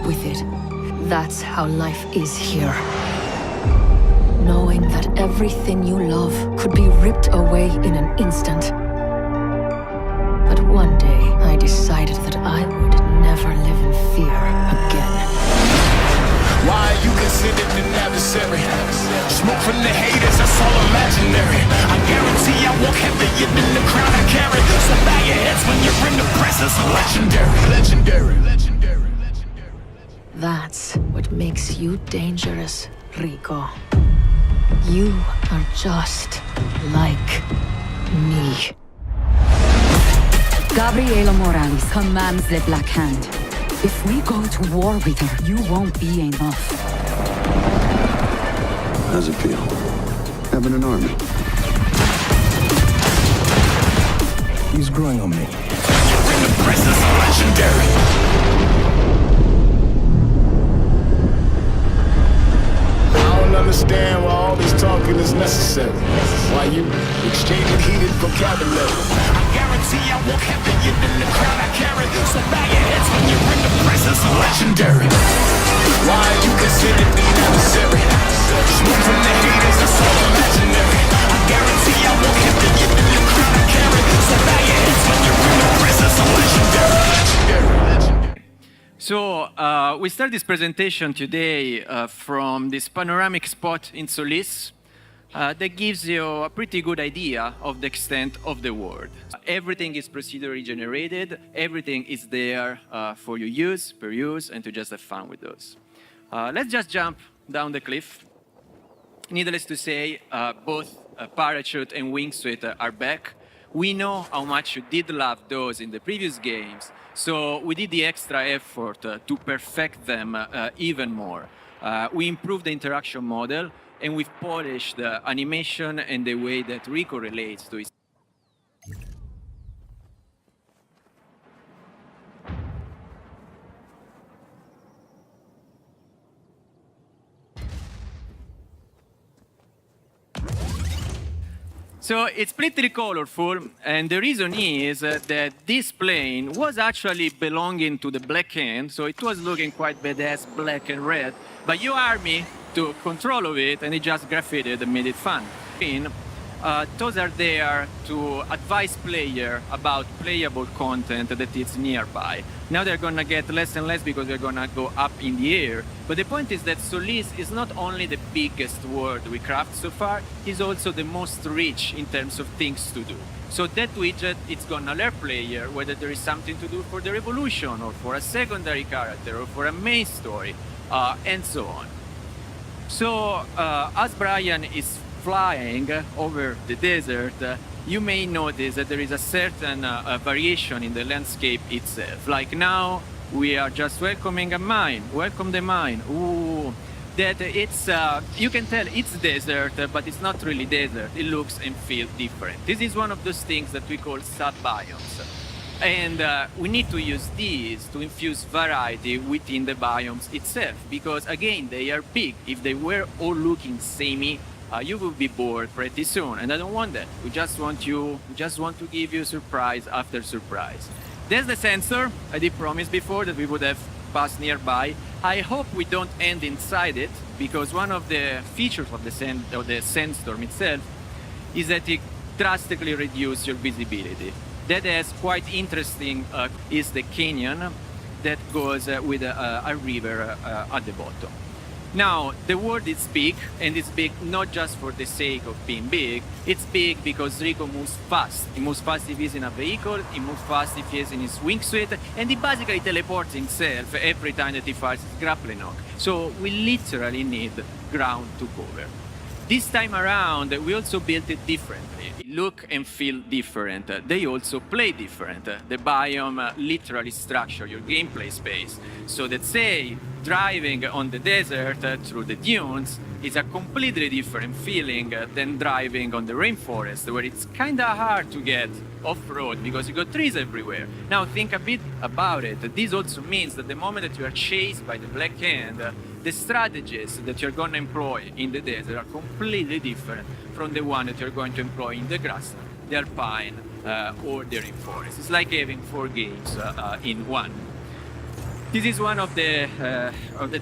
up with it. That's how life is here. Knowing that everything you love could be ripped away in an instant. But one day, I decided that I would never live in fear again. Why you considered an adversary? Smoke from the haters, that's all imaginary. I guarantee I walk heavier than the crown I carry. So bow your heads when you're in the presence of legendary. That's what makes you dangerous, Rico. You are just like me. Gabriela Morales commands the Black Hand. If we go to war with her, you won't be enough. How's it feel? Having an army? He's growing on me. You're in the presence of legendary. I don't understand why all this talking is necessary. Why you exchanging heated vocabulary. I guarantee I walk heavier than the crown I carry. So bow your heads when you're in the presence of legendary. Why you considered an adversary? Smoke from the haters, that's all imaginary. I guarantee I walk heavier than the crown I carry. So bow your heads when you're in the presence of legendary. So we start this presentation today from this panoramic spot in Solis that gives you a pretty good idea of the extent of the world. Everything is procedurally generated, everything is there for your use, per use, and to just have fun with those. Let's just jump down the cliff. Needless to say, both parachute and wingsuit are back. We know how much you did love those in the previous games, so we did the extra effort to perfect them even more. We improved the interaction model, and we've polished the animation and the way that Rico relates to his. So it's pretty colorful, and the reason is that this plane was actually belonging to the Black Hand, so it was looking quite badass, black and red, but your army took control of it and it just graffitied and made it fun. Those are there to advise player about playable content that is nearby. Now they're gonna get less and less because they're gonna go up in the air. But the point is that Solis is not only the biggest world we craft so far, it's also the most rich in terms of things to do. So that widget, it's gonna alert player whether there is something to do for the revolution or for a secondary character or for a main story, and so on. So as Brian is flying over the desert, you may notice that there is a certain variation in the landscape itself. Like now, we are just welcoming a mine. Welcome the mine. Ooh, that it's, you can tell it's desert, but it's not really desert. It looks and feels different. This is one of those things that we call sub-biomes. And we need to use these to infuse variety within the biomes itself, because again, they are big. If they were all looking samey, you will be bored pretty soon, and I don't want that. We just want to give you surprise after surprise. There's the sensor. I did promise before that we would have passed nearby. I hope we don't end inside it, because one of the features of the sandstorm itself is that it drastically reduces your visibility. That is quite interesting. Is the canyon that goes with a river at the bottom. Now, the world is big, and it's big not just for the sake of being big. It's big because Rico moves fast. He moves fast if he's in a vehicle, he moves fast if he's in his wingsuit, and he basically teleports himself every time that he fires his grappling hook. So we literally need ground to cover. This time around, we also built it differently. It look and feel different. They also play different. The biome literally structure your gameplay space. So that say, driving on the desert through the dunes is a completely different feeling than driving on the rainforest, where it's kinda hard to get off-road because you got trees everywhere. Now think a bit about it. This also means that the moment that you are chased by the Black Hand, the strategies that you're going to employ in the desert are completely different from the one that you're going to employ in the grassland, the alpine, or the rainforest. It's like having 4 games in one. This is one of the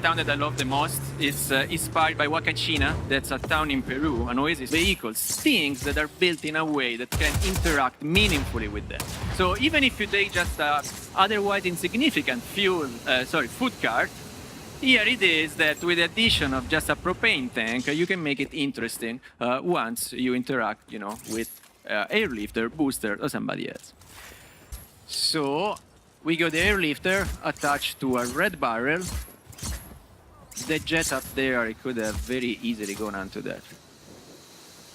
town that I love the most. It's inspired by Huacachina. That's a town in Peru, an oasis. Vehicles, things that are built in a way that can interact meaningfully with them. So even if you take just a otherwise insignificant food cart, here it is that with the addition of just a propane tank, you can make it interesting once you interact, with airlifter, booster, or somebody else. So we got the airlifter attached to a red barrel. The jet up there, it could have very easily gone onto that.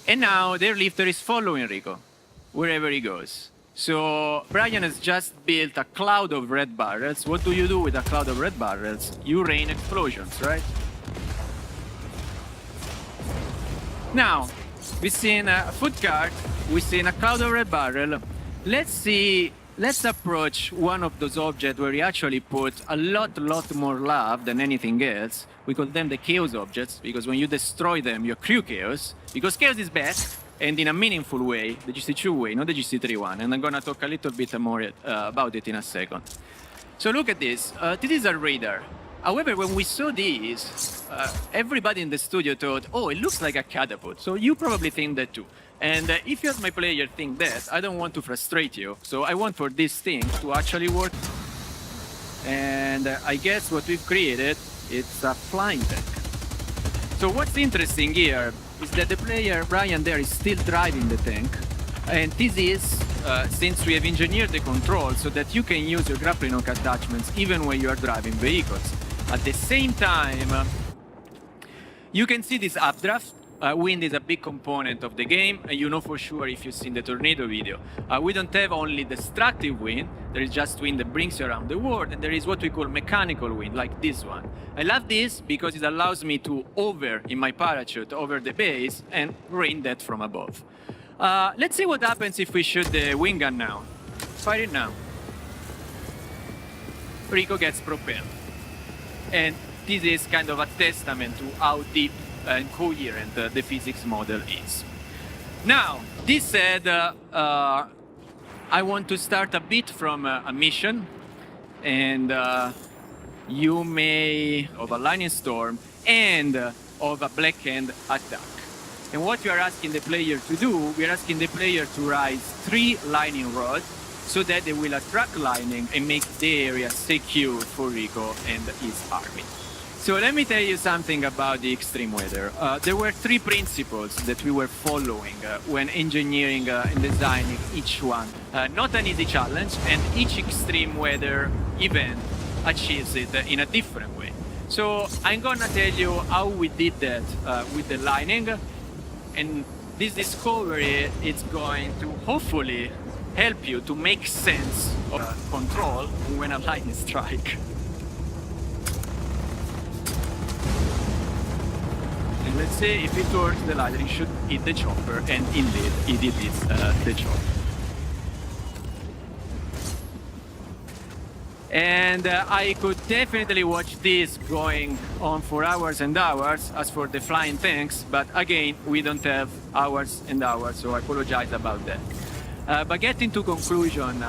And now the airlifter is following Rico wherever he goes. So Brian has just built a cloud of red barrels. What do you do with a cloud of red barrels? You rain explosions, right? Now, we've seen a food cart, we've seen a cloud of red barrel. Let's approach one of those objects where we actually put a lot more love than anything else. We call them the chaos objects, because when you destroy them, you accrue chaos. Because chaos is bad, and in a meaningful way, the GC2 way, not the GC3 one. And I'm gonna talk a little bit more about it in a second. So look at this. This is a radar. However, when we saw this, everybody in the studio thought, oh, it looks like a catapult. So you probably think that too. And if you as my player think that, I don't want to frustrate you. So I want for this thing to actually work. And I guess what we've created, it's a flying tank. So what's interesting here is that the player, Brian there, is still driving the tank. And this is, since we have engineered the control so that you can use your grappling hook attachments even when you are driving vehicles. At the same time, you can see this updraft. Wind is a big component of the game, and you know for sure if you've seen the tornado video. We don't have only destructive wind, there is just wind that brings you around the world, and there is what we call mechanical wind, like this one. I love this because it allows me to hover in my parachute over the base and rain that from above. Let's see what happens if we shoot the wing gun now. Fire it now. Rico gets propelled. And this is kind of a testament to how deep and coherent the physics model is. Now, this said, I want to start a bit from a mission, and you may of a lightning storm and of a black hand attack. And what we are asking the player to do, we are asking the player to rise 3 lightning rods so that they will attract lightning and make the area secure for Rico and his army. So let me tell you something about the extreme weather. There were 3 principles that we were following when engineering and designing each one. Not an easy challenge, and each extreme weather event achieves it in a different way. So I'm gonna tell you how we did that with the lightning, and this discovery is going to hopefully help you to make sense of control when a lightning strike. And let's say if it works, the lightning should hit the chopper, and indeed it hits the chopper. And I could definitely watch this going on for hours and hours as for the flying tanks, but again, we don't have hours and hours, so I apologize about that. But getting to conclusion,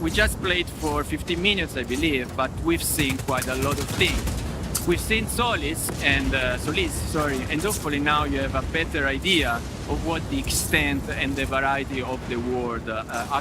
we just played for 15 minutes, I believe, but we've seen quite a lot of things. We've seen Solis, and hopefully now you have a better idea of what the extent and the variety of the world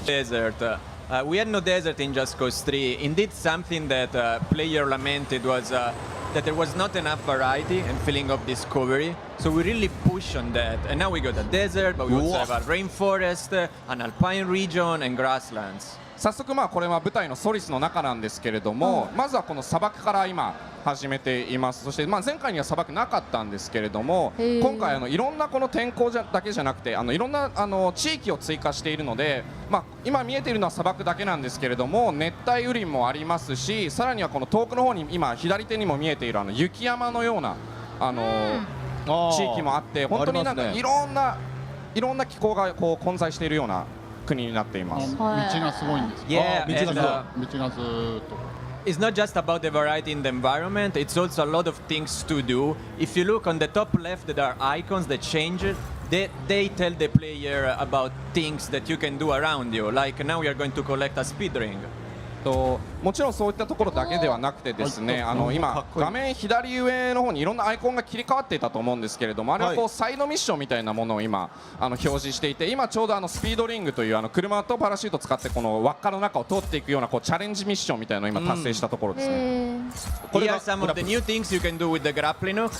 Desert. We had no desert in Just Cause 3. Indeed, something that player lamented was that there was not enough variety and feeling of discovery. So we really push on that. And now we got a desert, but we also have a rainforest, an alpine region, and grasslands. 早速これは舞台のソリスの中なんですけれども、まずはこの砂漠から今始めています。そして前回には砂漠なかったんですけれども、今回いろんなこの天候だけじゃなくていろんな地域を追加しているので、今見えているのは砂漠だけなんですけれども、熱帯雨林もありますし、さらにはこの遠くの方に今左手にも見えている雪山のような地域もあって、本当になんかいろんな気候がこう混在しているような国になっています。道がすごいんです。道がずっと。It's not just about the variety in the environment, it's also a lot of things to do. If you look on the top left, there are icons that change. They tell the player about things that you can do around you. Like now we are going to collect a speed ring. もちろんそういったところだけではなくてですね、今画面左上の方にいろんなアイコンが切り替わっていたと思うんですけれども、あれはこうサイドミッションみたいなものを今表示していて、今ちょうどスピードリングという車とパラシュートを使ってこの輪っかの中を通っていくようなこうチャレンジミッションみたいなのを今達成したところですね。Here are some of the new things you can do with the grappling hook.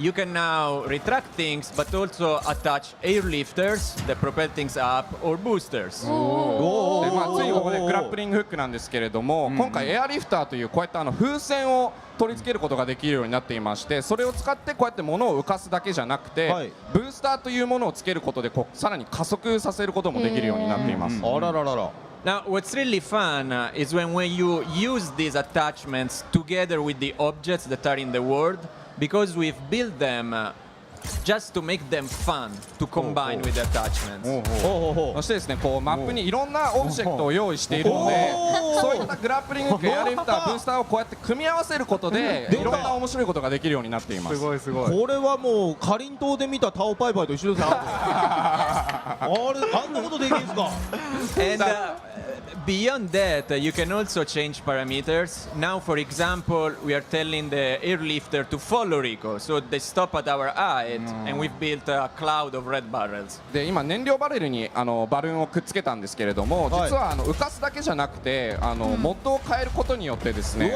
You can now retract things, but also attach airlifters that propel things up or boosters. でついここでグラップリングフックなんですけれども、今回エアリフターというこうやって風船を取り付けることができるようになっていまして、それを使ってこうやって物を浮かすだけじゃなくて、ブースターというものをつけることでさらに加速させることもできるようになっています。あらららら。Now, what's really fun is when you use these attachments together with the objects that are in the world, because we've built them just to make them fun to combine with the attachments. そしてですね、こうマップにいろんなオブジェクトを用意しているので、そういったグラップリングフック、エアリフター、ブースターをこうやって組み合わせることでいろんな面白いことができるようになっています。すごいすごい。これはもうかりんとうで見たタオパイパイと一緒ですね。あんなことできるんですか。And beyond that, you can also change parameters. Now, for example, we are telling the airlifter to follow Rico, so they stop at our height, and we've built a cloud of red barrels. で今燃料バレルにバルーンをくっつけたんですけれども、実は浮かすだけじゃなくてモッドを変えることによってですね、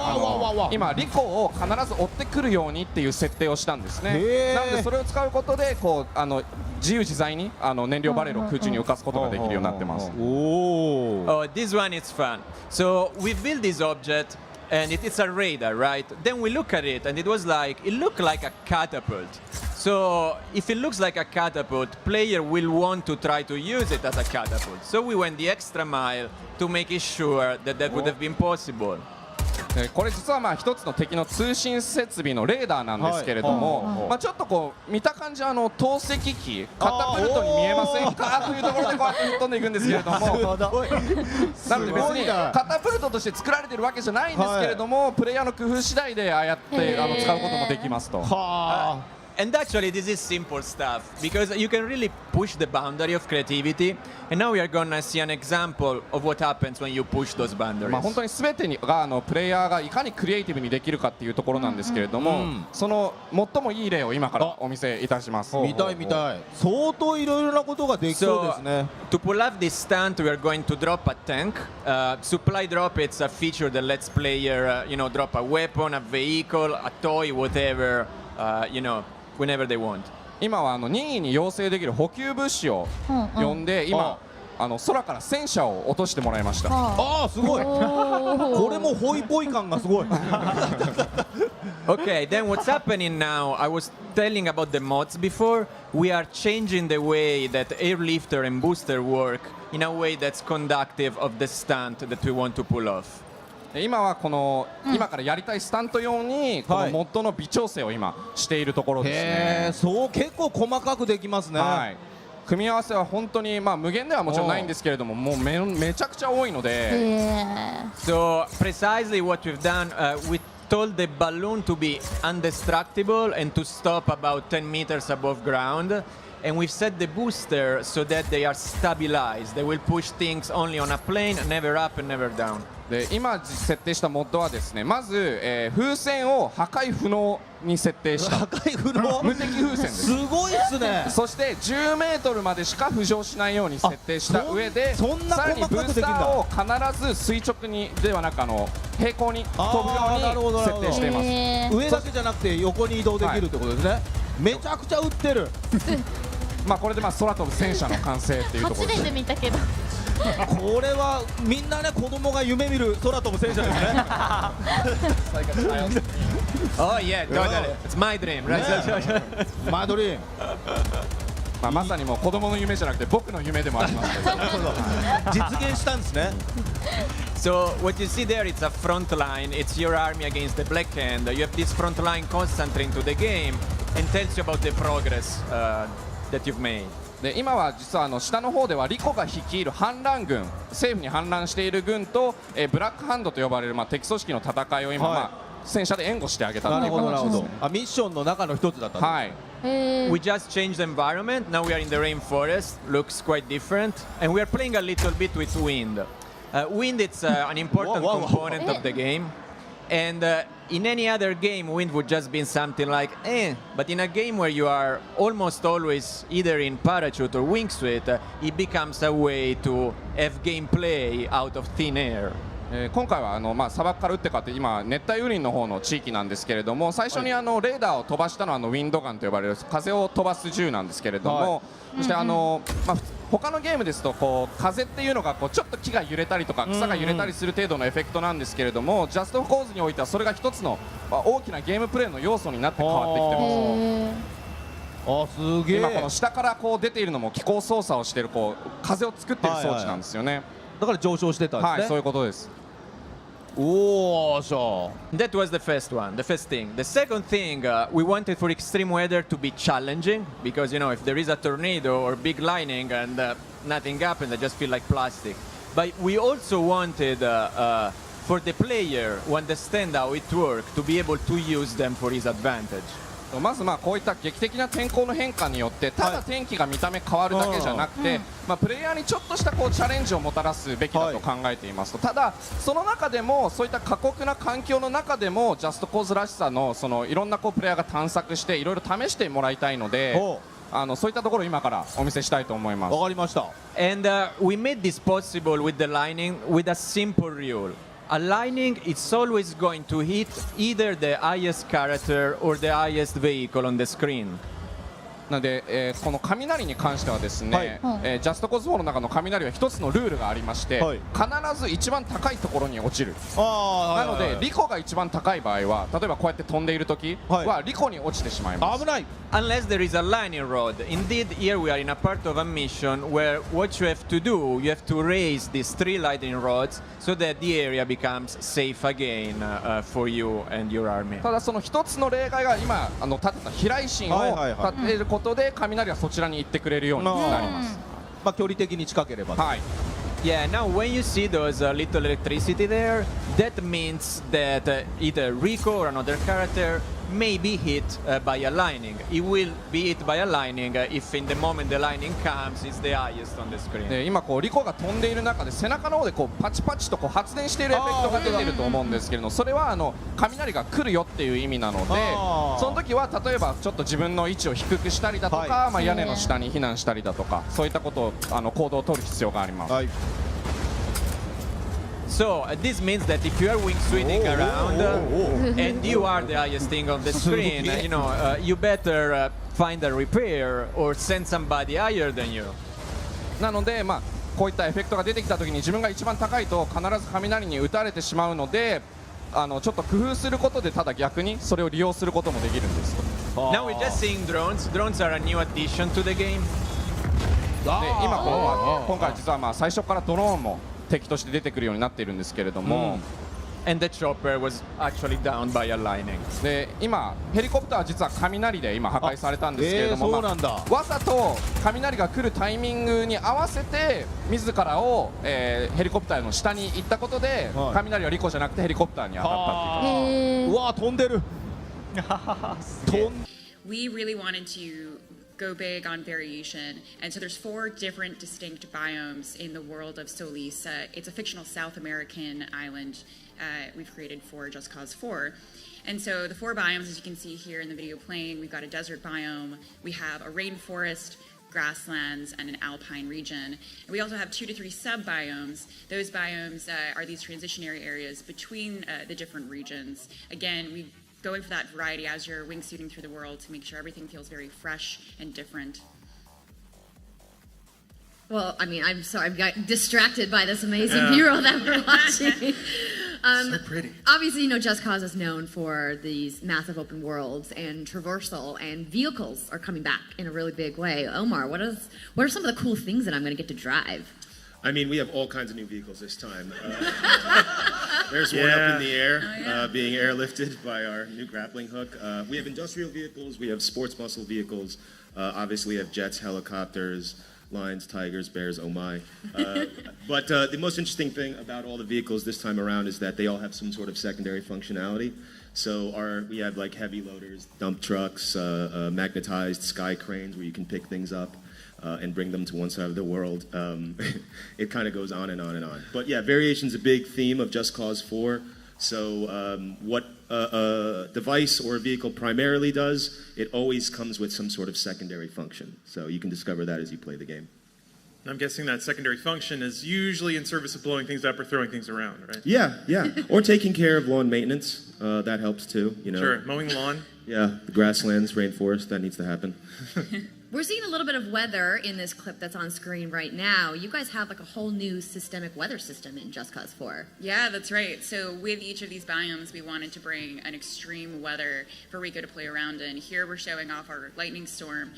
今リコを必ず追ってくるようにっていう設定をしたんですね。なのでそれを使うことでこう自由自在に燃料バレルを空中に浮かすことができるようになってます。Oh, this one is fun. So we built this object, and it's a radar, right? Then we look at it, and it looked like a catapult. So if it looks like a catapult, player will want to try to use it as a catapult. So we went the extra mile to make it sure that would have been possible. これ実は一つの敵の通信設備のレーダーなんですけれども、ちょっとこう見た感じ投石機カタプルトに見えませんかというところでこうやって吹っ飛んでいくんですけれども、なので別にカタプルトとして作られているわけじゃないんですけれども、プレイヤーの工夫次第でああやって使うこともできますと。And actually, this is simple stuff because you can really push the boundary of creativity. And now we are going to see an example of what happens when you push those boundaries. 本当に全てがプレイヤーがいかにクリエイティブにできるかっていうところなんですけれども、その最もいい例を今からお見せいたします。見たい見たい。相当いろいろなことができそうですね。To pull off this stunt, we are going to drop a tank. Supply drop, it's a feature that lets player, drop a weapon, a vehicle, a toy, whatever, whenever they want. 今は任意に要請できる補給物資を呼んで、今空から戦車を落としてもらいました。ああすごい。これもホイポイ感がすごい。Okay, then what's happening now? I was telling about the mods before. We are changing the way that airlifter and booster work in a way that's conductive of the stunt that we want to pull off. 今は今からやりたいスタント用にこのモッドの微調整を今しているところですね。そう結構細かくできますね。組み合わせは本当に無限ではもちろんないんですけれども、もうめちゃくちゃ多いので。So precisely what we've done, we told the balloon to be indestructible and to stop about 10 meters above ground. And we've set the booster so that they are stabilized. They will push things only on a plane, never up and never down. で今設定したモッドはですね、まず、風船を破壊不能に設定した。破壊不能無敵風船です。すごいっすね。そして10メートルまでしか浮上しないように設定した上で、さらにブースターを必ず垂直にではなく平行に飛ぶように設定しています。上だけじゃなくて横に移動できるってことですね。めちゃくちゃ撃ってる。これで空飛ぶ戦車の完成っていうところです。初めて見たけど。これはみんなね、子供が夢見る空飛ぶ戦車ですね。Oh yeah, totally. It's my dream, right? My dream. まさにもう子供の夢じゃなくて僕の夢でもあります。実現したんですね。So what you see there, it's a front line. It's your army against the Black Hand. You have this front line constantly into the game and tells you about the progress that you've made. で今は実は下の方ではリコが率いる反乱軍、政府に反乱している軍と、ブラックハンドと呼ばれる敵組織の戦いを今、戦車で援護してあげたという形ですね。ミッションの中の一つだったんです。はい。We just changed the environment. Now we are in the rainforest. Looks quite different, and we are playing a little bit with wind. Wind it's an important component of the game. And in any other game, wind would just be something like, eh. But in a game where you are almost always either in parachute or wingsuit, it becomes a way to have gameplay out of thin air. 今回は砂漠から撃ってかって今熱帯雨林の方の地域なんですけれども、最初にレーダーを飛ばしたのはウィンドガンと呼ばれる風を飛ばす銃なんですけれども、そして他のゲームですとこう風っていうのがこうちょっと木が揺れたりとか草が揺れたりする程度のエフェクトなんですけれども、ジャストコーズにおいてはそれが一つの大きなゲームプレイの要素になって変わってきてます。すげえ。今この下からこう出ているのも気候操作をしているこう風を作っている装置なんですよね。だから上昇してたんですね。はい、そういうことです。That was the first one, the first thing. The second thing, we wanted for extreme weather to be challenging because, you know, if there is a tornado or big lightning and nothing happens, I just feel like plastic. But we also wanted for the player who understand how it works to be able to use them for his advantage. まずこういった劇的な天候の変化によってただ天気が見た目変わるだけじゃなくて、プレイヤーにちょっとしたこうチャレンジをもたらすべきだと考えていますと、ただその中でもそういった過酷な環境の中でもジャストコーズらしさのそのいろんなこうプレイヤーが探索していろいろ試してもらいたいので、そういったところを今からお見せしたいと思います。わかりました。And we made this possible with the lighting with a simple rule. A lightning is always going to hit either the highest character or the highest vehicle on the screen. なので、この雷に関してはですね、ジャストコーズ4の中の雷は一つのルールがありまして、必ず一番高いところに落ちる。なのでリコが一番高い場合は、例えばこうやって飛んでいる時はリコに落ちてしまいます。危ない。Unless there is a lightning rod. Indeed, here we are in a part of a mission where what you have to do, you have to raise these 3 lightning rods so that the area becomes safe again for you and your army. ただその一つの例外が今立てた飛来神を立てることで雷はそちらに行ってくれるようになります。距離的に近ければ。はい。Yeah, now when you see those little electricity there, that means that either Rico or another character may be hit by a lightning. It will be hit by a lightning if in the moment the lightning comes, it's the highest on the screen. 今こうリコが飛んでいる中で背中の方でこうパチパチとこう発電しているエフェクトが出ていると思うんですけれども、それは雷が来るよっていう意味なので、その時は例えばちょっと自分の位置を低くしたりだとか、屋根の下に避難したりだとか、そういったことを行動を取る必要があります。So this means that if you are wingsuiting around and you are the highest thing on the screen, you know, you better find a repair or send somebody higher than you. なのでこういったエフェクトが出てきた時に自分が一番高いと必ず雷に打たれてしまうので、ちょっと工夫することでただ逆にそれを利用することもできるんです。Now we're just seeing drones. Drones are a new addition to the game. で今回実は最初からドローンも敵として出てくるようになっているんですけれども、And the chopper was actually down by a lightning. で今ヘリコプターは実は雷で今破壊されたんですけれども、そうなんだ。わざと雷が来るタイミングに合わせて自らを、ヘリコプターの下に行ったことで、雷はリコじゃなくてヘリコプターに当たったっていう。うわ飛んでる。We really wanted to go big on variation, and so there's 4 different distinct biomes in the world of Solis. It's a fictional South American island we've created for Just Cause 4. And so the 4 biomes, as you can see here in the video playing, we've got a desert biome, we have a rainforest, grasslands, and an alpine region. And we also have 2 to 3 sub-biomes. Those biomes are these transitionary areas between the different regions. Again, we going for that variety as you're wingsuiting through the world to make sure everything feels very fresh and different. Well, I mean, I'm sorry, I got distracted by this amazing B-roll that we're watching. So pretty. Obviously, you know, Just Cause is known for these massive open worlds and traversal, and vehicles are coming back in a really big way. Omar, what are some of the cool things that I'm going to get to drive? I mean, we have all kinds of new vehicles this time. There's one up in the air, being airlifted by our new grappling hook. We have industrial vehicles, we have sports muscle vehicles, obviously we have jets, helicopters, lions, tigers, bears, oh my. But the most interesting thing about all the vehicles this time around is that they all have some sort of secondary functionality. So we have like heavy loaders, dump trucks, magnetized sky cranes where you can pick things up. and bring them to one side of the world. It kind of goes on and on and on. But yeah, variation's a big theme of Just Cause 4. So what a device or a vehicle primarily does, it always comes with some sort of secondary function. So you can discover that as you play the game. I'm guessing that secondary function is usually in service of blowing things up or throwing things around, right? Yeah, yeah. Or taking care of lawn maintenance. That helps too, you know. Sure, mowing the lawn. Yeah, the grasslands, rainforest, that needs to happen. We're seeing a little bit of weather in this clip that's on screen right now. You guys have like a whole new systemic weather system in Just Cause 4. Yeah, that's right. So with each of these biomes, we wanted to bring an extreme weather for Rico to play around in. Here we're showing off our lightning storm.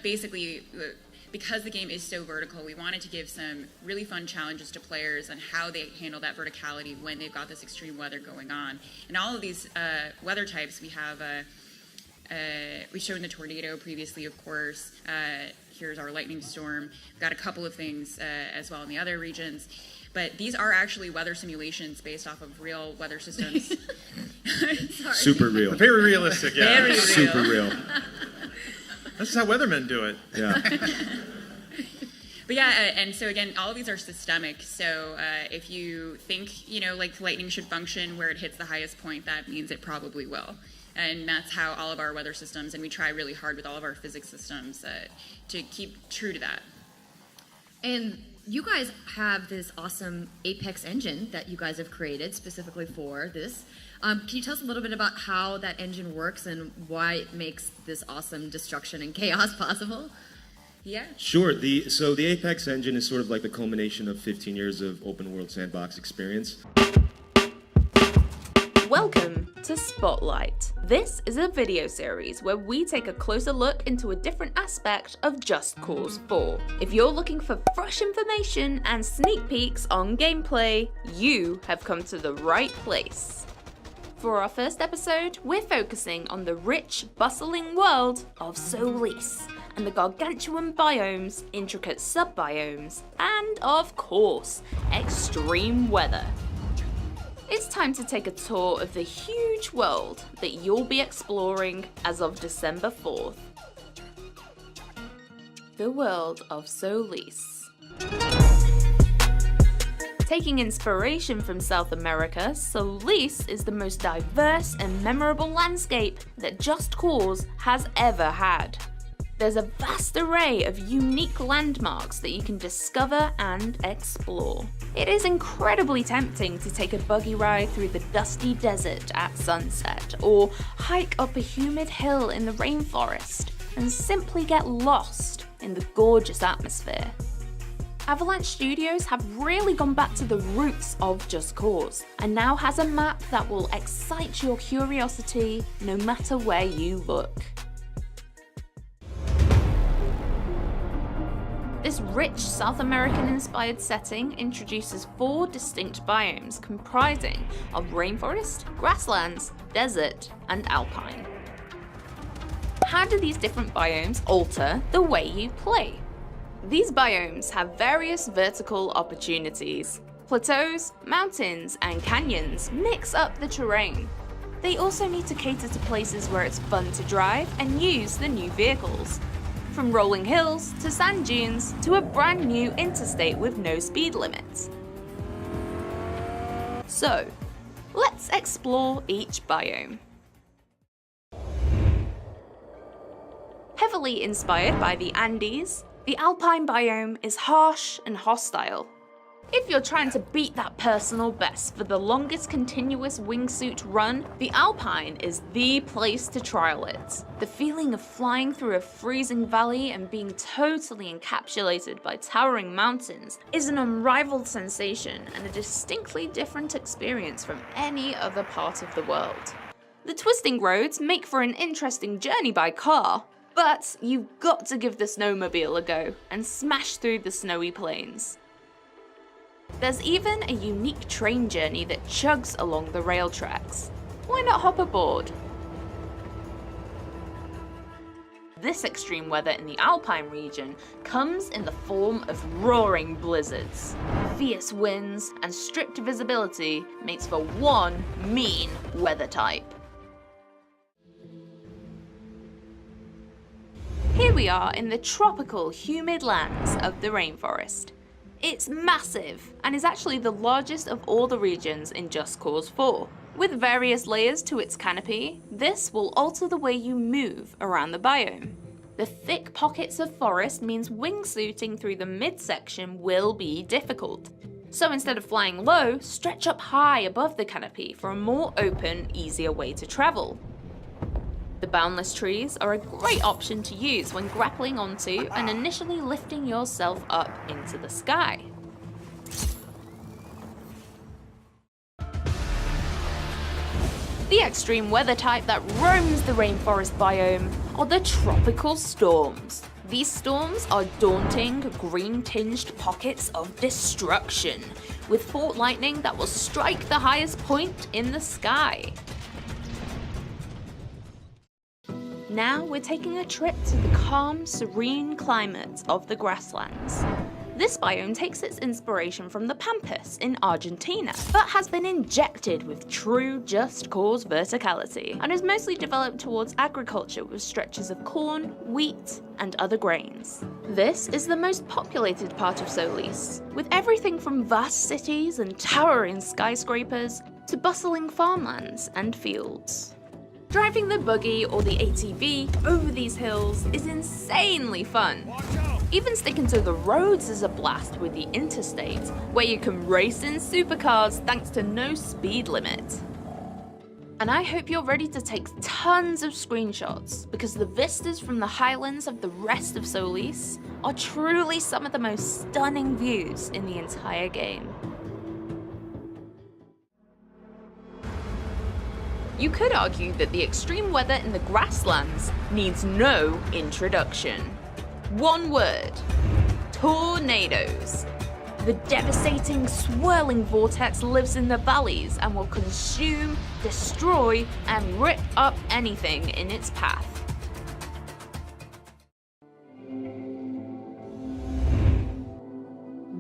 Basically, because the game is so vertical, we wanted to give some really fun challenges to players on how they handle that verticality when they've got this extreme weather going on. And all of these weather types, we have we've shown the tornado previously, of course. Here's our lightning storm. We've got a couple of things as well in the other regions. But these are actually weather simulations based off of real weather systems. Super real. Very realistic, yeah. Very real. Super real. This is how weathermen do it. Yeah. But yeah, and so again, all of these are systemic. So if you think, you know, like lightning should function where it hits the highest point, that means it probably will. And that's how all of our weather systems, and we try really hard with all of our physics systems to keep true to that. And you guys have this awesome Apex engine that you guys have created specifically for this. Can you tell us a little bit about how that engine works and why it makes this awesome destruction and chaos possible? Yeah. Sure. So the Apex engine is sort of like the culmination of 15 years of open world sandbox experience. Welcome to Spotlight. This is a video series where we take a closer look into a different aspect of Just Cause 4. If you're looking for fresh information and sneak peeks on gameplay, you have come to the right place. For our first episode, we're focusing on the rich, bustling world of Solis and the gargantuan biomes, intricate sub-biomes, and of course, extreme weather. It's time to take a tour of the huge world that you'll be exploring as of December 4th. The world of Solis. Taking inspiration from South America, Solis is the most diverse and memorable landscape that Just Cause has ever had. There's a vast array of unique landmarks that you can discover and explore. It is incredibly tempting to take a buggy ride through the dusty desert at sunset, or hike up a humid hill in the rainforest, and simply get lost in the gorgeous atmosphere. Avalanche Studios have really gone back to the roots of Just Cause, and now has a map that will excite your curiosity no matter where you look. This rich South American-inspired setting introduces 4 distinct biomes comprising of rainforest, grasslands, desert, and alpine. How do these different biomes alter the way you play? These biomes have various vertical opportunities. Plateaus, mountains, and canyons mix up the terrain. They also need to cater to places where it's fun to drive and use the new vehicles. From rolling hills to sand dunes to a brand new interstate with no speed limit. So, let's explore each biome. Heavily inspired by the Andes, the Alpine biome is harsh and hostile. If you're trying to beat that personal best for the longest continuous wingsuit run, the Alpine is the place to trial it. The feeling of flying through a freezing valley and being totally encapsulated by towering mountains is an unrivaled sensation and a distinctly different experience from any other part of the world. The twisting roads make for an interesting journey by car, but you've got to give the snowmobile a go and smash through the snowy plains. There's even a unique train journey that chugs along the rail tracks. Why not hop aboard? This extreme weather in the Alpine region comes in the form of roaring blizzards. Fierce winds and strict visibility makes for one mean weather type. Here we we are in the tropical, humid lands of the rainforest. It's massive and is actually the largest of all the regions in Just Cause 4. With various layers to its canopy, this will alter the way you move around the biome. The thick pockets of forest means wingsuiting through the midsection will be difficult. So instead of flying low, stretch up high above the canopy for a more open, easier way to travel. The boundless trees are a great option to use when grappling onto and initially lifting yourself up into the sky. The extreme weather type that roams the rainforest biome are the tropical storms. These storms are daunting, green-tinged pockets of destruction, with fault lightning that will strike the highest point in the sky. Now we're taking a trip to the calm, serene climate of the grasslands. This biome takes its inspiration from the Pampas in Argentina, but has been injected with true Just Cause verticality, and is mostly developed towards agriculture with stretches of corn, wheat, and other grains. This is the most populated part of Solis, with everything from vast cities and towering skyscrapers to bustling farmlands and fields. Driving the buggy or the ATV over these hills is insanely fun. Even sticking to the roads is a blast with the interstate, where you can race in supercars thanks to no speed limit. And I hope you're ready to take tons of screenshots, because the vistas from the highlands of the rest of Solis are truly some of the most stunning views in the entire game. You could argue that the extreme weather in the grasslands needs no introduction. One word: tornadoes. The devastating, swirling vortex lives in the valleys and will consume, destroy, and rip up anything in its path.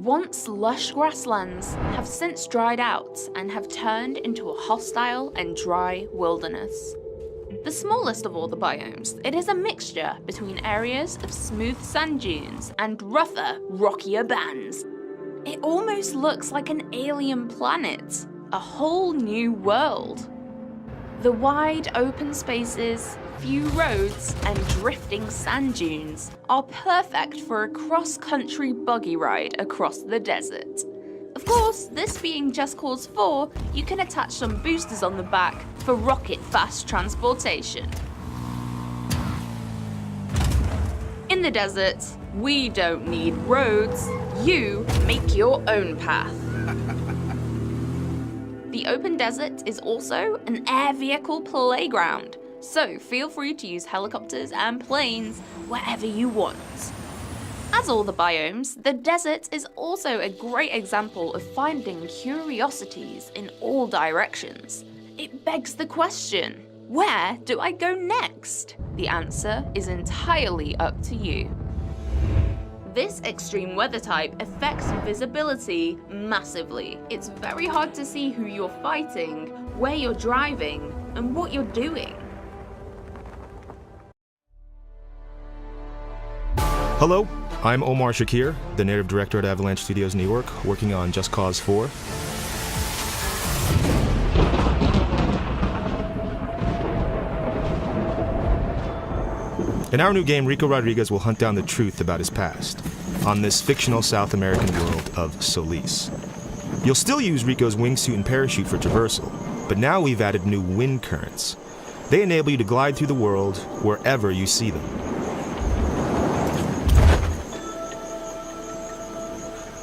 Once lush grasslands have since dried out and have turned into a hostile and dry wilderness. The smallest of all the biomes, it is a mixture between areas of smooth sand dunes and rougher, rockier bands. It almost looks like an alien planet, a whole new world. The wide open spaces, few roads, and drifting sand dunes are perfect for a cross-country buggy ride across the desert. Of course, this being Just Cause 4, you can attach some boosters on the back for rocket-fast transportation. In the desert, we don't need roads, you make your own path. The open desert is also an air vehicle playground, so feel free to use helicopters and planes wherever you want. As all the biomes, the desert is also a great example of finding curiosities in all directions. It begs the question, where do I go next? The answer is entirely up to you. This extreme weather type affects visibility massively. It's very hard to see who you're fighting, where you're driving, and what you're doing. Hello, I'm Omar Shakir, the narrative director at Avalanche Studios New York, working on Just Cause 4. In our new game, Rico Rodriguez will hunt down the truth about his past on this fictional South American world of Solis. You'll still use Rico's wingsuit and parachute for traversal, but now we've added new wind currents. They enable you to glide through the world wherever you see them.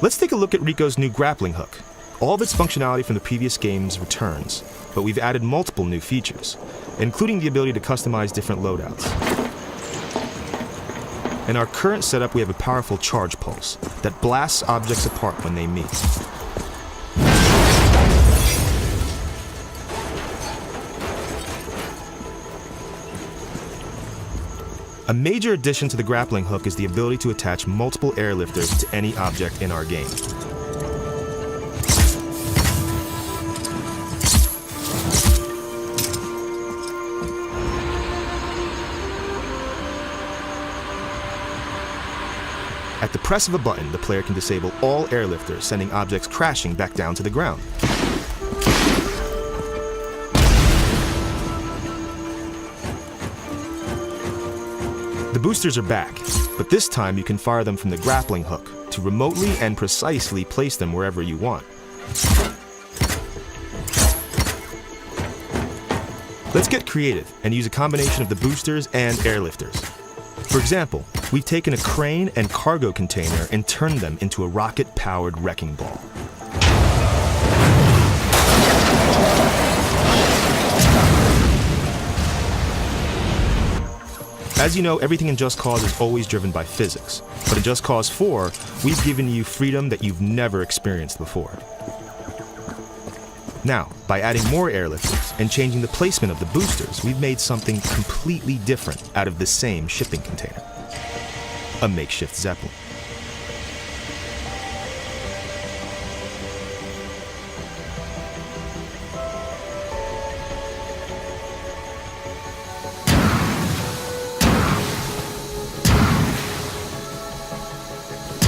Let's take a look at Rico's new grappling hook. All of its functionality from the previous games returns, but we've added multiple new features, including the ability to customize different loadouts. In our current setup, we have a powerful charge pulse that blasts objects apart when they meet. A major addition to the grappling hook is the ability to attach multiple airlifters to any object in our game. At the press of a button, the player can disable all airlifters, sending objects crashing back down to the ground. The boosters are back, but this time you can fire them from the grappling hook to remotely and precisely place them wherever you want. Let's get creative and use a combination of the boosters and airlifters. For example, we've taken a crane and cargo container and turned them into a rocket-powered wrecking ball. As you know, everything in Just Cause is always driven by physics, but in Just Cause 4, we've given you freedom that you've never experienced before. Now, by adding more airlifters and changing the placement of the boosters, we've made something completely different out of the same shipping container. A makeshift Zeppelin.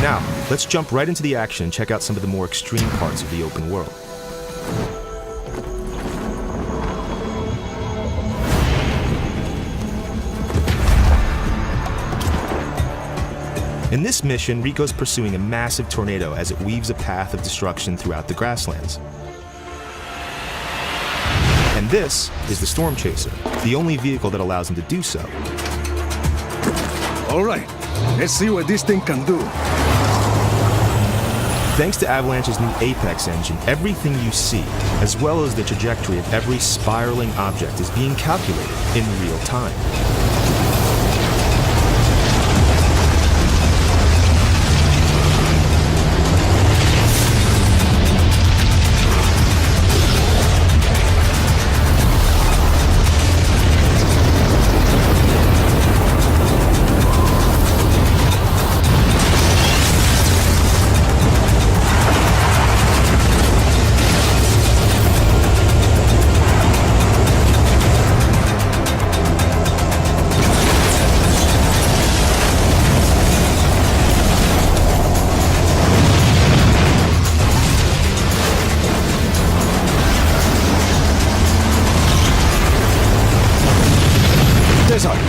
Now, let's jump right into the action and check out some of the more extreme parts of the open world. In this mission, Rico's pursuing a massive tornado as it weaves a path of destruction throughout the grasslands. And this is the Storm Chaser, the only vehicle that allows him to do so. All right, let's see what this thing can do. Thanks to Avalanche's new Apex engine, everything you see, as well as the trajectory of every spiraling object, is being calculated in real time.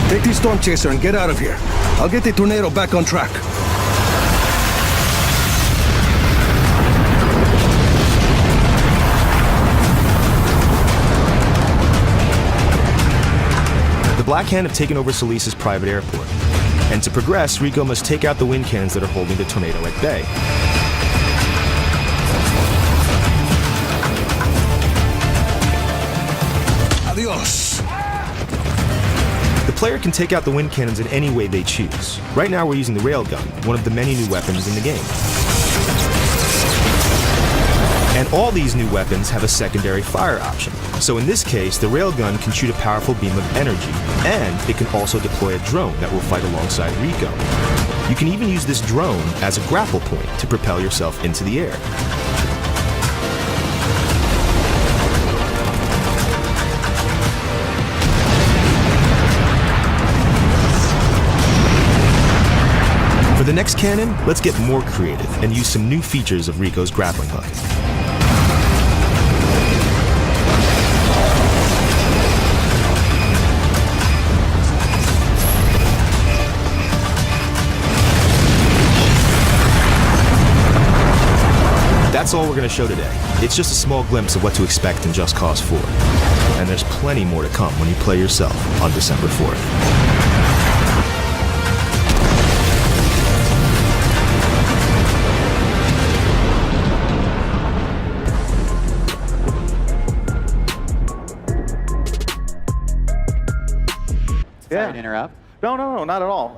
Take the Storm Chaser and get out of here. I'll get the tornado back on track. The Black Hand have taken over Solis's private airport. And to progress, Rico must take out the wind cannons that are holding the tornado at bay. Adios. The player can take out the wind cannons in any way they choose. Right now we're using the railgun, one of the many new weapons in the game. And all these new weapons have a secondary fire option. So in this case, the railgun can shoot a powerful beam of energy, and it can also deploy a drone that will fight alongside Rico. You can even use this drone as a grapple point to propel yourself into the air. For the next cannon, let's get more creative and use some new features of Rico's grappling hook. That's all we're going to show today. It's just a small glimpse of what to expect in Just Cause 4. And there's plenty more to come when you play yourself on December 4th. Sorry to interrupt. No, not at all.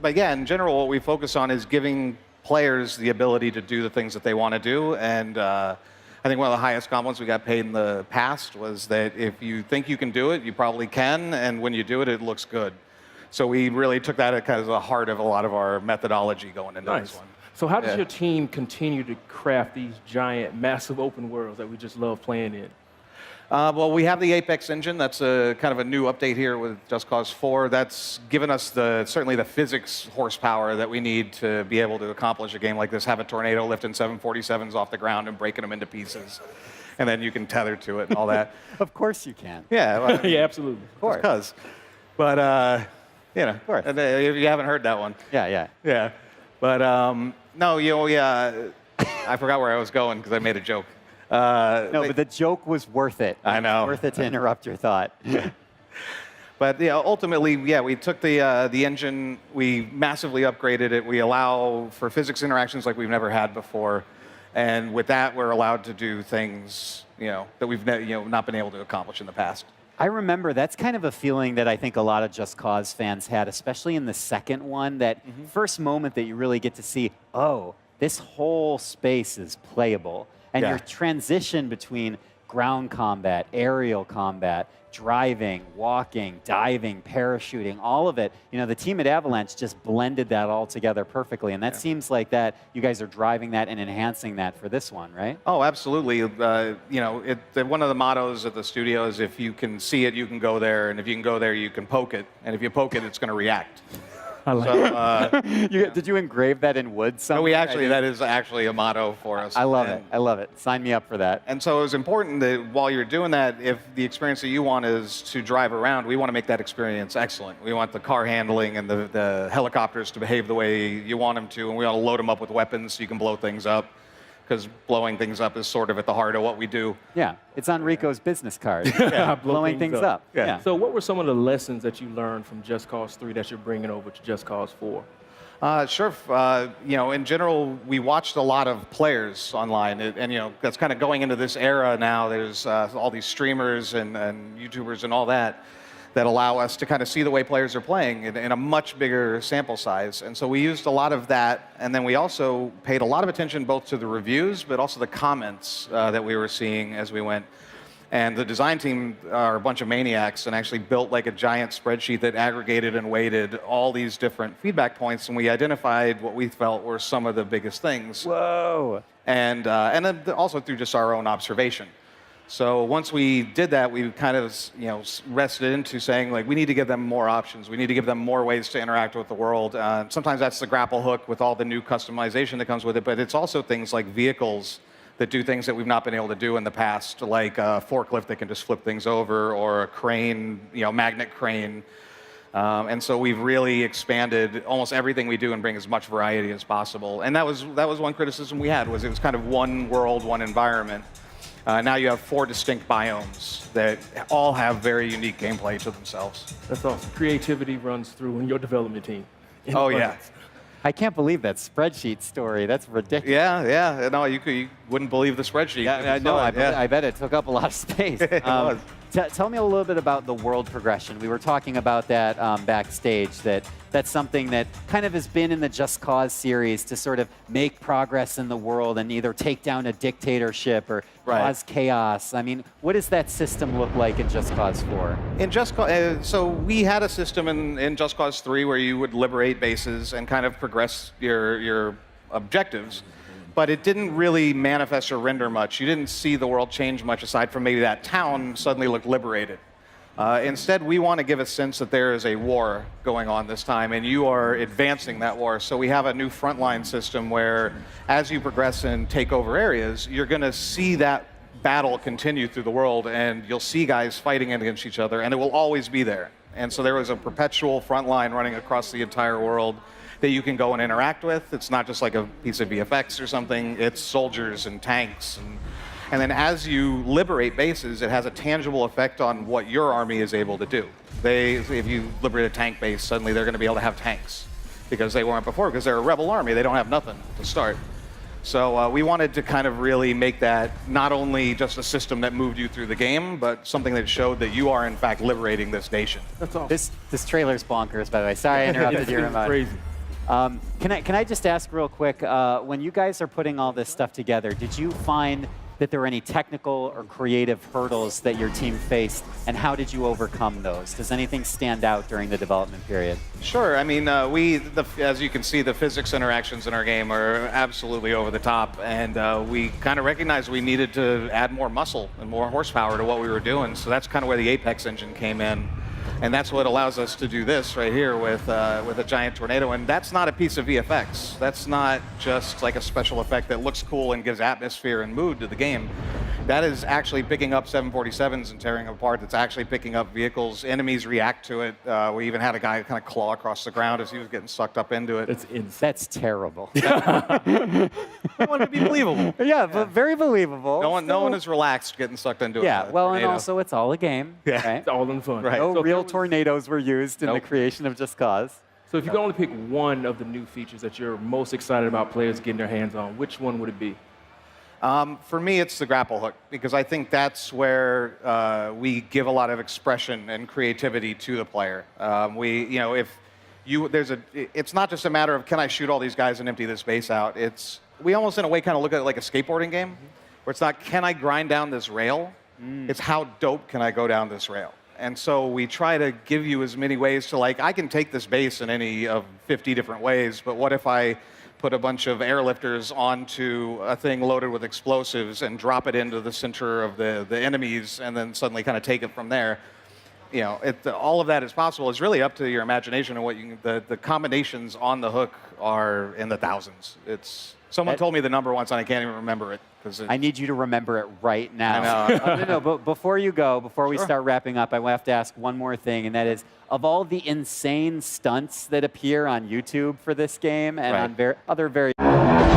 But again, in general, what we focus on is giving players the ability to do the things that they want to do. And I think one of the highest compliments we got paid in the past was that if you think you can do it, you probably can. And when you do it, it looks good. So we really took that as the heart of a lot of our methodology going into this one. So how does your team continue to craft these giant, massive open worlds that we just love playing in? Well, we have the Apex engine. That's a kind of a new update here with Just Cause 4. That's given us certainly the physics horsepower that we need to be able to accomplish a game like this. Have a tornado lifting 747s off the ground and breaking them into pieces, and then you can tether to it and all that. Of course you can. Yeah. Well, I mean, yeah, absolutely. Of course. Because, but of course. If you haven't heard that one. Yeah. But no, I forgot where I was going because I made a joke. No, but the joke was worth it. I know. Worth it to interrupt your thought. But ultimately, we took the engine, we massively upgraded it. We allow for physics interactions like we've never had before, and with that, we're allowed to do things that we've not been able to accomplish in the past. I remember that's kind of a feeling that I think a lot of Just Cause fans had, especially in the second one. That first moment that you really get to see, oh, this whole space is playable. And your transition between ground combat, aerial combat, driving, walking, diving, parachuting, all of it, the team at Avalanche just blended that all together perfectly. And that seems like that you guys are driving that and enhancing that for this one, right? Oh, absolutely. One of the mottos at the studio is if you can see it, you can go there. And if you can go there, you can poke it. And if you poke it, it's going to react. I like Did you engrave that in wood somewhere? No, that is actually a motto for us. I love it. I love it. Sign me up for that. And so it was important that while you're doing that, if the experience that you want is to drive around, we want to make that experience excellent. We want the car handling and the helicopters to behave the way you want them to, and we want to load them up with weapons so you can blow things up, because blowing things up is sort of at the heart of what we do. Yeah, it's on Rico's business card. Blowing things up. Yeah. So what were some of the lessons that you learned from Just Cause 3 that you're bringing over to Just Cause 4? Sure. In general, we watched a lot of players online, and that's kind of going into this era now. There's all these streamers and YouTubers and all that allow us to kind of see the way players are playing in a much bigger sample size. And so we used a lot of that, and then we also paid a lot of attention both to the reviews, but also the comments that we were seeing as we went. And the design team are a bunch of maniacs and actually built like a giant spreadsheet that aggregated and weighted all these different feedback points, and we identified what we felt were some of the biggest things. Whoa! And then also through just our own observation. So once we did that, we kind of rested into saying, like, we need to give them more options. We need to give them more ways to interact with the world. Sometimes that's the grapple hook with all the new customization that comes with it, but it's also things like vehicles that do things that we've not been able to do in the past, like a forklift that can just flip things over, or a crane, magnet crane. And so we've really expanded almost everything we do and bring as much variety as possible. And that was one criticism we had, was it was kind of one world, one environment. Now you have 4 distinct biomes that all have very unique gameplay to themselves. That's awesome. Creativity runs through in your development team. Oh, yeah. I can't believe that spreadsheet story. That's ridiculous. Yeah. No, you wouldn't believe the spreadsheet. Yeah, no, I bet it took up a lot of space. Tell me a little bit about the world progression. We were talking about that backstage, that's something that kind of has been in the Just Cause series to sort of make progress in the world and either take down a dictatorship or cause chaos. I mean, what does that system look like in Just Cause 4? In Just Cause, so we had a system in Just Cause 3 where you would liberate bases and kind of progress your objectives. But it didn't really manifest or render much. You didn't see the world change much aside from maybe that town suddenly looked liberated. Instead, we want to give a sense that there is a war going on this time, and you are advancing that war. So we have a new frontline system where, as you progress and take over areas, you're going to see that battle continue through the world, and you'll see guys fighting against each other, and it will always be there. And so there was a perpetual frontline running across the entire world that you can go and interact with. It's not just like a piece of VFX or something. It's soldiers and tanks. And then as you liberate bases, it has a tangible effect on what your army is able to do. If you liberate a tank base, suddenly they're going to be able to have tanks because they weren't before, because they're a rebel army. They don't have nothing to start. So we wanted to kind of really make that not only just a system that moved you through the game, but something that showed that you are in fact liberating this nation. That's all. This trailer's bonkers, by the way. Sorry I interrupted you. It's crazy. Can I just ask real quick, when you guys are putting all this stuff together, did you find that there were any technical or creative hurdles that your team faced, and how did you overcome those? Does anything stand out during the development period? Sure. I mean, as you can see, the physics interactions in our game are absolutely over the top, and we kind of recognized we needed to add more muscle and more horsepower to what we were doing. So that's kind of where the Apex engine came in. And that's what allows us to do this right here with a giant tornado. And that's not a piece of VFX. That's not just like a special effect that looks cool and gives atmosphere and mood to the game. That is actually picking up 747s and tearing them apart. That's actually picking up vehicles. Enemies react to it. We even had a guy kind of claw across the ground as he was getting sucked up into it. That's terrible. I want it to be believable. Yeah, but very believable. No one is relaxed getting sucked into it. Yeah, well, and also it's all a game. Yeah. Right? It's all in fun. Right. No So real tornadoes were used in the creation of Just Cause. So if you could only pick one of the new features that you're most excited about players getting their hands on, which one would it be? For me, it's the grapple hook, because I think that's where we give a lot of expression and creativity to the player. It's not just a matter of, can I shoot all these guys and empty this base out? We almost in a way kind of look at it like a skateboarding game, where it's not, can I grind down this rail? It's how dope can I go down this rail? And so we try to give you as many ways to, like, I can take this base in any of 50 different ways, but what if I put a bunch of airlifters onto a thing loaded with explosives and drop it into the center of the enemies and then suddenly kind of take it from there? You know, all of that is possible. It's really up to your imagination and what you the combinations on the hook are in the thousands. Someone told me the number once and I can't even remember it. I need you to remember it right now. I know. No, but before we start wrapping up, I have to ask one more thing, and that is, of all the insane stunts that appear on YouTube for this game and on other very... I'm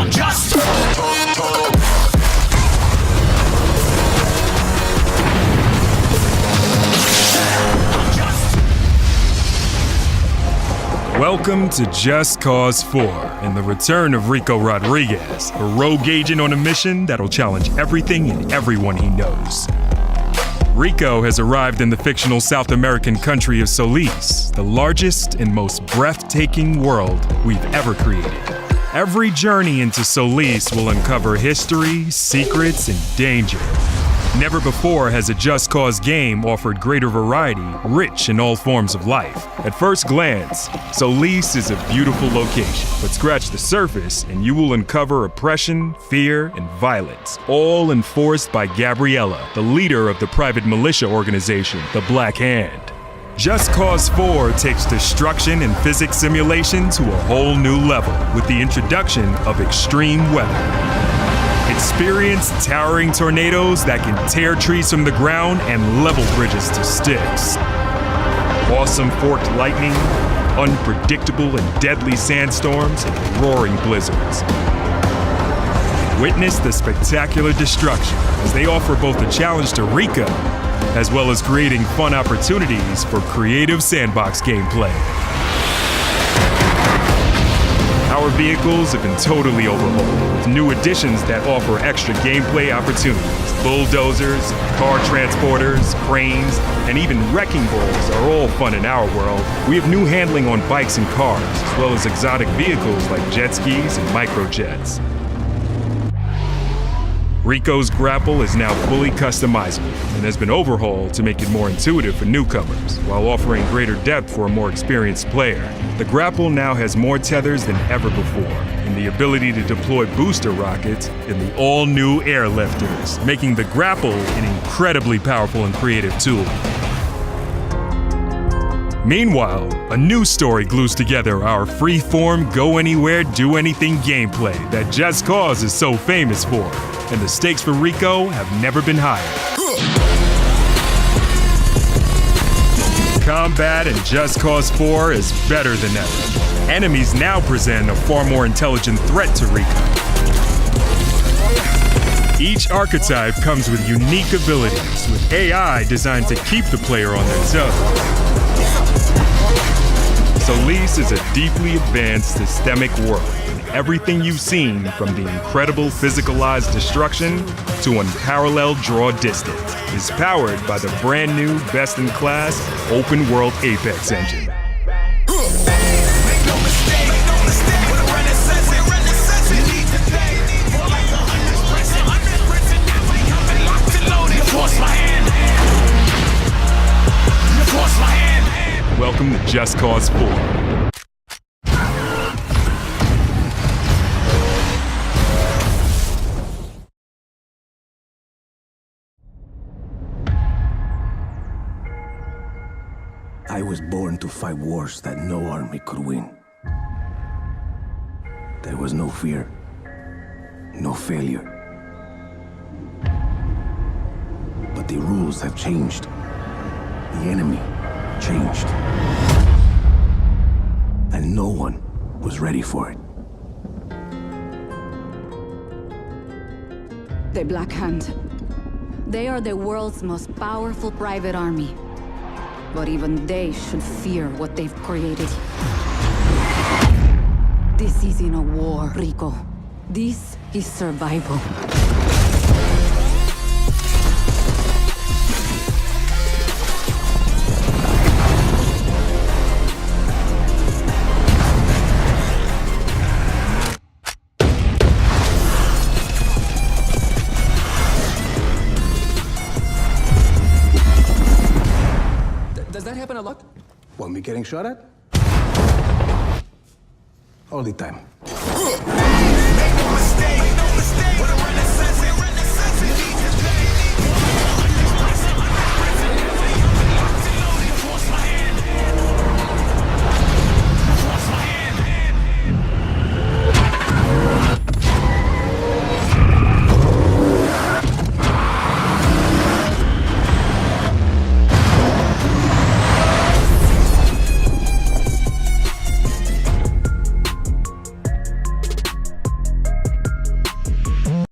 just Welcome to Just Cause 4 and the return of Rico Rodriguez, a rogue agent on a mission that'll challenge everything and everyone he knows. Rico has arrived in the fictional South American country of Solis, the largest and most breathtaking world we've ever created. Every journey into Solis will uncover history, secrets, and danger. Never before has a Just Cause game offered greater variety, rich in all forms of life. At first glance, Solis is a beautiful location, but scratch the surface and you will uncover oppression, fear, and violence, all enforced by Gabriella, the leader of the private militia organization, the Black Hand. Just Cause 4 takes destruction and physics simulation to a whole new level with the introduction of extreme weather. Experience towering tornadoes that can tear trees from the ground and level bridges to sticks. Awesome forked lightning, unpredictable and deadly sandstorms, and roaring blizzards. Witness the spectacular destruction as they offer both a challenge to Rico, as well as creating fun opportunities for creative sandbox gameplay. Our vehicles have been totally overhauled with new additions that offer extra gameplay opportunities. Bulldozers, car transporters, cranes, and even wrecking balls are all fun in our world. We have new handling on bikes and cars, as well as exotic vehicles like jet skis and microjets. Rico's grapple is now fully customizable and has been overhauled to make it more intuitive for newcomers, while offering greater depth for a more experienced player. The grapple now has more tethers than ever before, and the ability to deploy booster rockets in the all-new airlifters, making the grapple an incredibly powerful and creative tool. Meanwhile, a new story glues together our free-form, go-anywhere, do-anything gameplay that Just Cause is so famous for, and the stakes for Rico have never been higher. Combat in Just Cause 4 is better than ever. Enemies now present a far more intelligent threat to Rico. Each archetype comes with unique abilities, with AI designed to keep the player on their toes. Solis is a deeply advanced systemic world, and everything you've seen, from the incredible physicalized destruction to unparalleled draw distance, is powered by the brand new, best-in-class, open-world Apex engine. Just Cause 4. I was born to fight wars that no army could win. There was no fear, no failure. But the rules have changed. The enemy changed. And no one was ready for it. The Black Hand. They are the world's most powerful private army. But even they should fear what they've created. This isn't a war, Rico. This is survival. Does that happen a lot? Want me getting shot at? All the time.